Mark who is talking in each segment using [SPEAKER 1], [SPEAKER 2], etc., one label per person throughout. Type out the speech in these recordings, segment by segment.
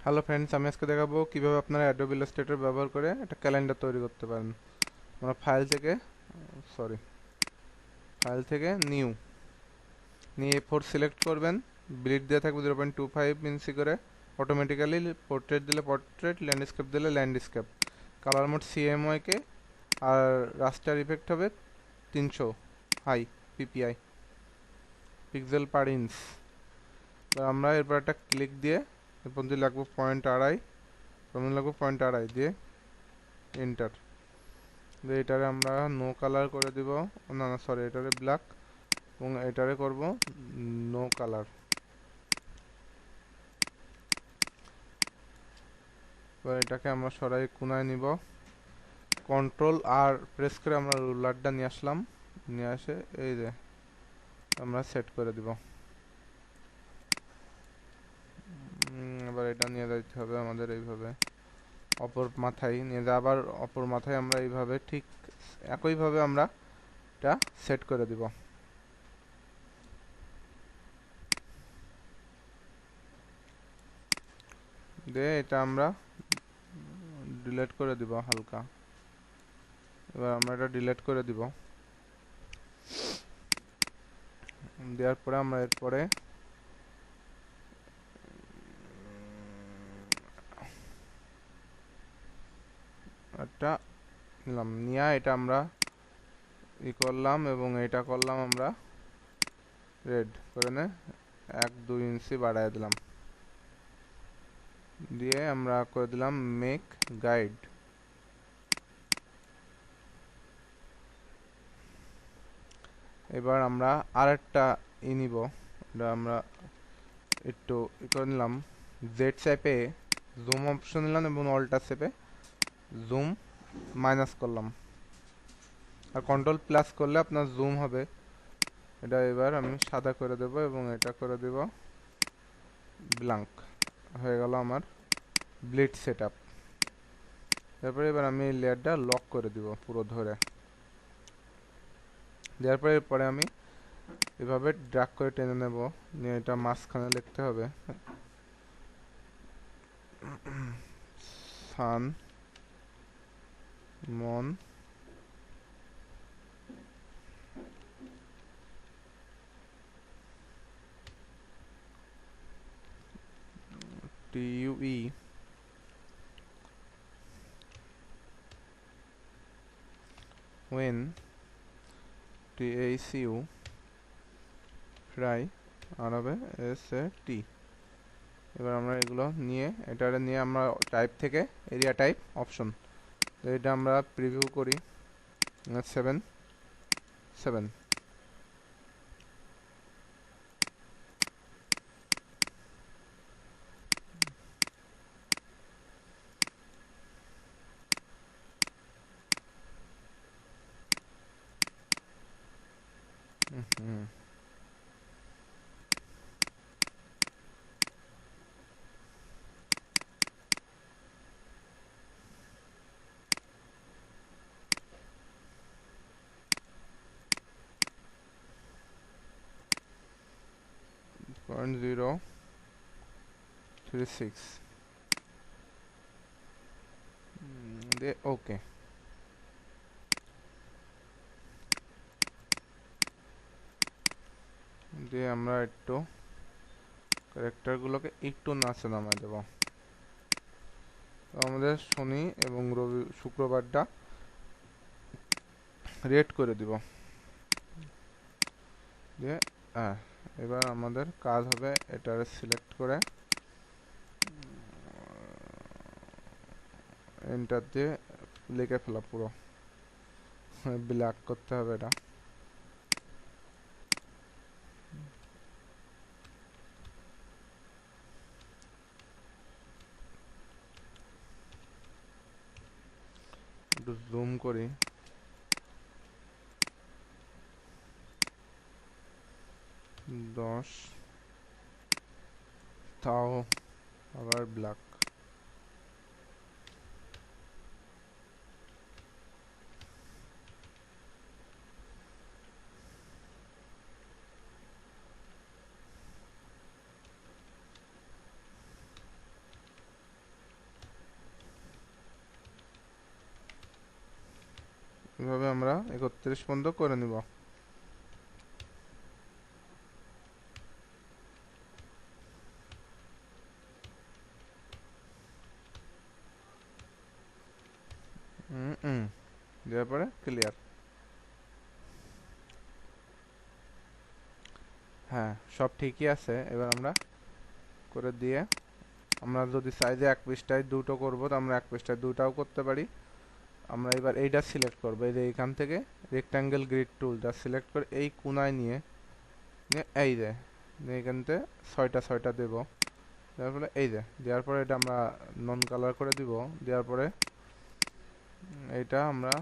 [SPEAKER 1] Hello friends, আমি আজকে দেখাবো কিভাবে আপনারা অ্যাডোবি ইলাস্ট্রেটর ব্যবহার করে একটা ক্যালেন্ডার তৈরি করতে পারেন। আমরা ফাইল থেকে নিউ নিয়ে A4 সিলেক্ট করবেন। ব্লিড দেওয়া থাকবে 0.25 ইঞ্চি করে। অটোমেটিক্যালি পোর্ট্রেট দিলে পোর্ট্রেট, ল্যান্ডস্কেপ দিলে ল্যান্ডস্কেপ। কালার মোড CMYK, আর রাস্টার ইফেক্ট হবে 300 high PPI, pixel per inch. আমরা এরপর একটা ক্লিক দিয়ে এরপর দিয়ে লাগবো 0.2, লাগবো 0.2 দিয়ে এন্টার। এটারে আমরা নো কালার করে দিব, না না সরি, এটারে ব্ল্যাক, এবং এটারে করব নো কালার। এবার এটাকে আমরা সরাই কোনায় নিব। কন্ট্রোল আর প্রেস করে আমরা রুলারটা নিয়ে আসলাম, নিয়ে আসে এই যে আমরা সেট করে দিব। এবার এটা নিয়ে যাইতে হবে আমাদের এইভাবে অপর মাথায় নিয়ে যা, আবার অপর মাথায় আমরা এইভাবে ঠিক একইভাবে আমরা এটা সেট করে দিব। দিয়ে এটা আমরা ডিলিট করে দিব হালকা। এবার আমরা এটা ডিলিট করে দিব। দেওয়ার পরে আমরা এরপরে একটা নিলাম, নিয়ে এটা আমরা করলাম এবং এটা করলাম আমরা রেড করে 1-2 ইঞ্চি বাড়ায় দিলাম। দিয়ে আমরা করে দিলাম মেক গাইড। এবার আমরা আরেকটা নিব, এটা আমরা একটু করে নিলাম। জেড চেপে জুম অপশন নিলাম এবং অল্টা চেপে জুম মাইনাস করলাম, আর কন্ট্রোল প্লাস করলে আপনার জুম হবে। এটা এবার আমি সাদা করে দেব এবং এটা করে দেব ব্ল্যাঙ্ক। হয়ে গেল আমার ব্লিড সেটআপ। তারপরে এবার আমি এই লেয়ারটা লক করে দিব পুরো ধরে। দেওয়ার পরে এরপরে আমি এভাবে ড্র্যাগ করে টেনে নেব, নিয়ে এটা মাঝখানে লিখতে হবে সান মন TUE when TACU ফ্রাই আর হবে SAT। এবার আমরা এগুলো নিয়ে এটারে নিয়ে আমরা টাইপ থেকে এরিয়া টাইপ অপশন, এটা আমরা প্রিভিউ করি 7 0.036 দিয়ে ওকে। দিয়ে আমরা একটু ক্যারেক্টারগুলোকে একটু নাচে নামায় দেব। আমাদের শনি এবং রবি শুক্রবারটা রেড করে দিব। দিয়ে এবার আমাদের কাজ হবে এটারে সিলেক্ট করে এন্টার দিয়ে লিখে ফেলা পুরো ব্ল্যাক করতে হবে। এটা একটু জুম করি, 10, তাও আবার ব্ল্যাক। 31 পর্যন্ত করে নিব। দেওয়ার পরে ক্লিয়ার। হ্যাঁ, সব ঠিকই আছে। এবার আমরা করে দিয়ে আমরা যদি চাই যে এক পৃষ্ঠায় দুটো করবো, তো আমরা এক পৃষ্ঠায় দুটাও করতে পারি। আমরা এবার এইটা সিলেক্ট করবো, এই যে এইখান থেকে রেক্টাঙ্গেল গ্রিড টুলটা সিলেক্ট করে এই কোনায় নিয়ে এই যে এইখান থেকে ছয়টা দেবো। দেওয়ার পরে এই যে দেওয়ার পরে এটা আমরা নন কালার করে দিব। দেওয়ার পরে এইটা আমরা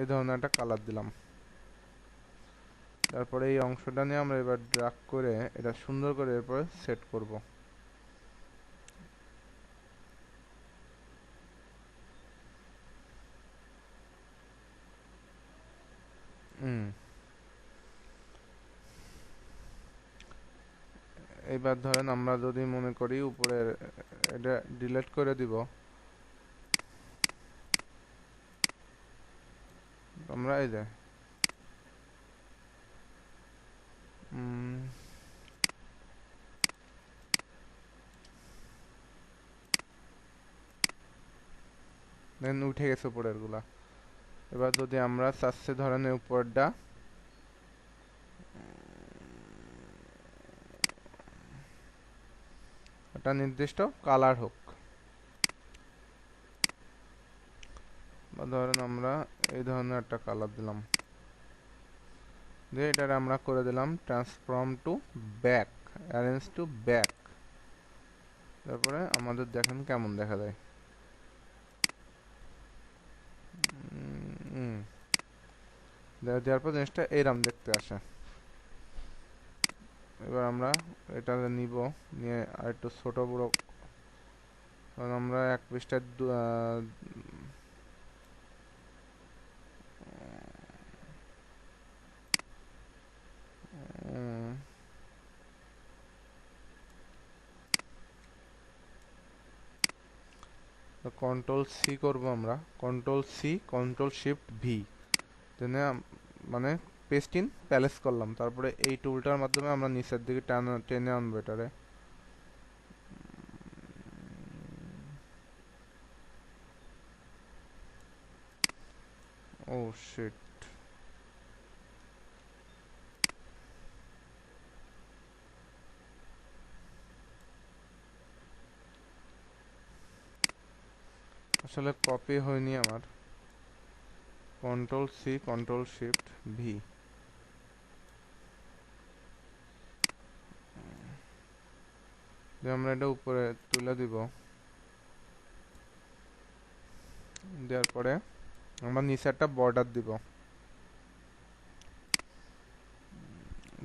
[SPEAKER 1] এই ধরনের একটা কালার দিলাম। তারপরে এই অংশটা নিয়ে আমরা এবার ড্র্যাগ করে এটা সুন্দর করে এরপরে সেট করব। এবার ধরেন আমরা যদি মনে করি উপরের এটা ডিলিট করে দিব, আমরা এই যে দেন উঠে গেছে উপরের গুলা। এবার যদি আমরা চাচ্ছি ধরেন উপরটা একটা নির্দিষ্ট কালার হোক, বা ধরেন আমরা এই ধরনের একটা কালার দিলাম, দিয়ে এটা আমরা করে দিলাম transform to back, arrange to back. তারপরে আমাদের দেখেন কেমন দেখা যায়। দেওয়ার পর জিনিসটা এইরকম দেখতে আসে। এবার আমরা এটা নিব, নিয়ে আর একটু ছোট বড়, কারণ আমরা এক পৃষ্ঠায় কন্ট্রোল সি করবো আমরা, control C control shift V, টেনে মানে পেস্ট ইন প্যালেস করলাম। তারপরে এই টুলটার মাধ্যমে আমরা নিচের দিকে টেনে আনবো এটারে। ও শিট, আসলে কপি হয়নি আমার। Control C control shift V, আমরা এটা উপরে তুলে দিব। দেওয়ার পরে আমরা নিচে একটা বর্ডার দিব,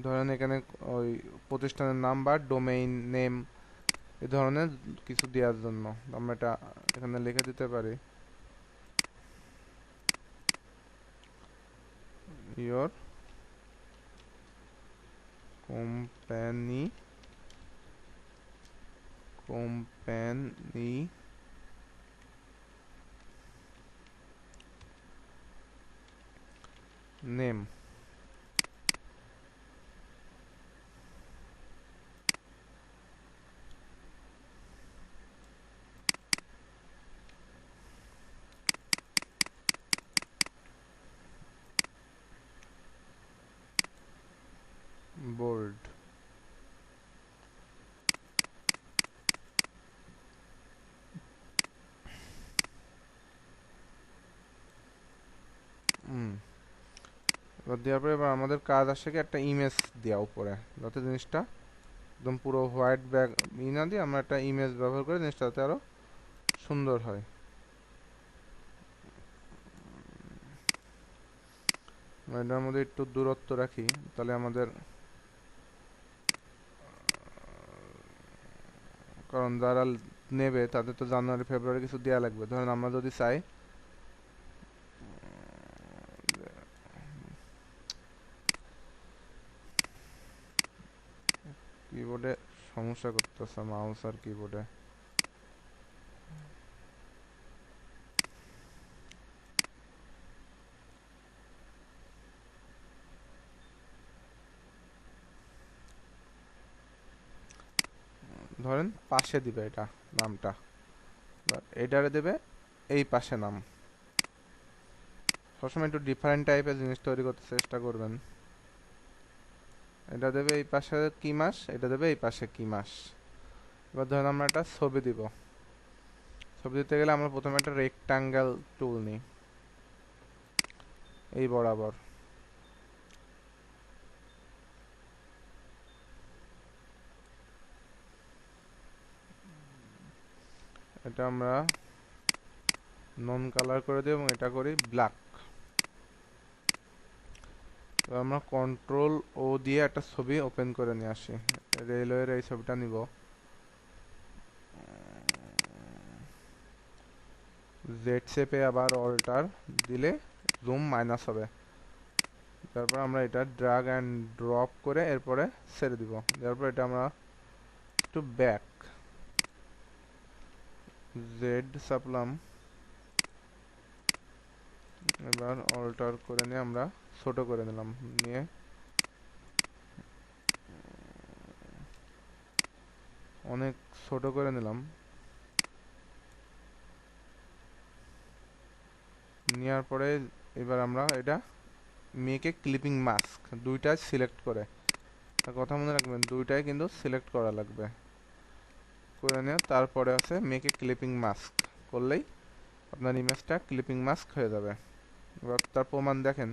[SPEAKER 1] ধরেন এখানে ওই প্রতিষ্ঠানের নাম বা ডোমেইন নেম এ ধরনের কিছু দেওয়ার জন্য আমরা এটা এখানে লিখে দিতে পারি, your company name। bold, দেওয়ার পরে এবার আমাদের কাজ আসে কি একটা ইমেজ দেওয়া উপরে, যাতে জিনিসটা একদম পুরো হোয়াইট ব্যাক না দিয়ে আমরা একটা ইমেজ ব্যবহার করে জিনিসটা যাতে আরো সুন্দর হয়। এটার মধ্যে একটু দূরত্ব রাখি, তাহলে আমাদের কারণ যারা নেবে তাদের তো জানুয়ারি ফেব্রুয়ারি কিছু দেওয়া লাগবে। ধরেন আমরা যদি চাই কিবোর্ডে সমস্যা করতেছে, মাউস আর কিবোর্ডে। ধরেন পাশে দিবে এটা নামটা, এটারে দেবে এই পাশে নাম। সবসময় একটু ডিফারেন্ট টাইপের জিনিস তৈরি করতে চেষ্টা করবেন। এটা দেবে এই পাশে কি মাস, এটা দেবে এই পাশে কি মাস। এবার ধরেন আমরা একটা ছবি দিব। ছবি দিতে গেলে আমরা প্রথমে একটা রেক্টাঙ্গেল টুল নিই, এই বরাবর। এটা আমরা নন কালার করে দিই এবং এটা করি ব্ল্যাক। এবার আমরা কন্ট্রোল ও দিয়ে একটা ছবি ওপেন করে নিয়ে আসি। রেলওয়ের এই ছবিটা নিব, জেড শেপে আবার অল্টার দিলে জুম মাইনাস হবে। তারপর আমরা এটা ড্র্যাগ অ্যান্ড ড্রপ করে এরপরে ছেড়ে দিব। তারপর এটা আমরা একটু ব্যাক, জেড চাপলাম, এবার অল্টার করে নিয়ে আমরা ছোট করে নিলাম, নিয়ে অনেক ছোট করে নিলাম। নেওয়ার পরে এবার আমরা এটা মেকে ক্লিপিং মাস্ক দুইটা সিলেক্ট করে, কথা মনে রাখবেন দুইটাই কিন্তু সিলেক্ট করা লাগবে, করে নিয়ে তারপরে আছে মেকে ক্লিপিং মাস্ক করলেই আপনার ইমেজটা ক্লিপিং মাস্ক হয়ে যাবে। এবার তার প্রমাণ দেখেন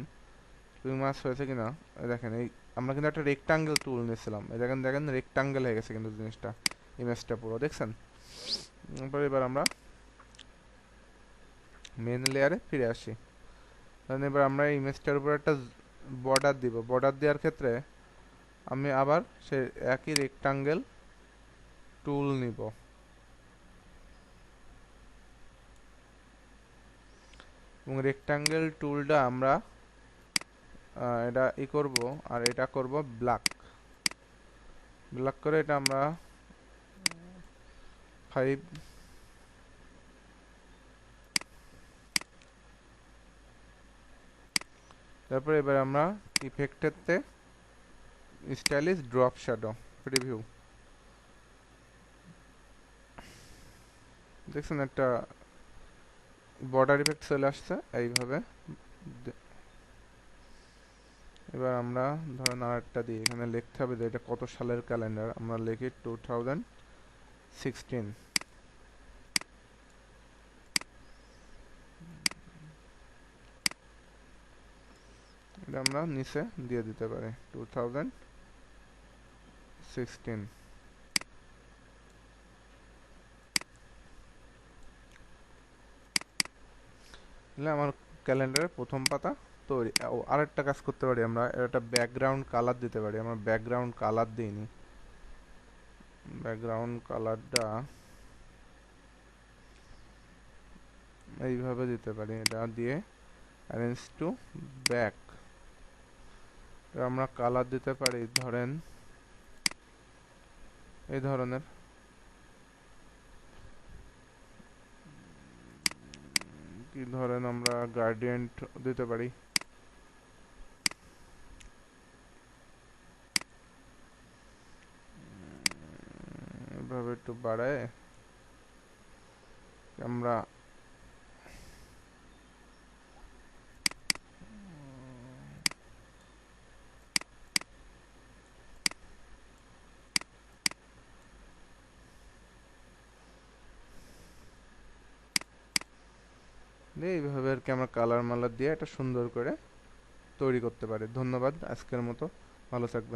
[SPEAKER 1] ক্লিপিং মাস্ক হয়েছে কিনা। দেখেন এই আমরা কিন্তু একটা রেক্টাঙ্গেল টুল নিয়েছিলাম, এই দেখেন দেখেন রেক্টাঙ্গেল হয়ে গেছে কিন্তু জিনিসটা, ইমেজটা পুরো দেখছেন। তারপর এবার আমরা মেন লেয়ারে ফিরে আসি। এবার আমরা ইমেজটার উপর একটা বর্ডার দিব। বর্ডার দেওয়ার ক্ষেত্রে আমি আবার সে একই রেক্টাঙ্গেল টুল নিব, এবং রেক্টাঙ্গেল টুলটা আমরা এটা করব, আর এটা করব ব্ল্যাক। ব্ল্যাক করে এটা আমরা 5, তারপর এবার আমরা ইফেক্টেরতে স্টাইলিশ ড্রপ শ্যাডো প্রিভিউ, দেখছেন একটা বর্ডার ইফেক্ট চলে আসছে এইভাবে। এবার আমরা ধরেন আরেকটা দিই, এখানে লিখতে হবে যে এটা কত সালের ক্যালেন্ডার, আমরা লিখি 2016। এটা আমরা নিচে দিয়ে দিতে পারি 2016। আমার ক্যালেন্ডারের প্রথম পাতা তৈরি। আরেকটা কাজ করতে পারি, আমরা একটা ব্যাকগ্রাউন্ড কালার দিতে পারি। আমরা ব্যাকগ্রাউন্ড কালার দিইনি, ব্যাকগ্রাউন্ড কালারটা এইভাবে দিতে পারি। এটা দিয়ে অ্যারেঞ্জ টু ব্যাক আমরা কালার দিতে পারি ধরেন এই ধরনের। কি ধরেন আমরা গ্রেডিয়েন্ট দিতে পারি। এভাবে একটু বাড়ায় আমরা এইভাবে আর কি আমরা কালার মালার দিয়ে একটা সুন্দর করে তৈরি করতে পারি। ধন্যবাদ, আজকের মতো ভালো থাকবেন।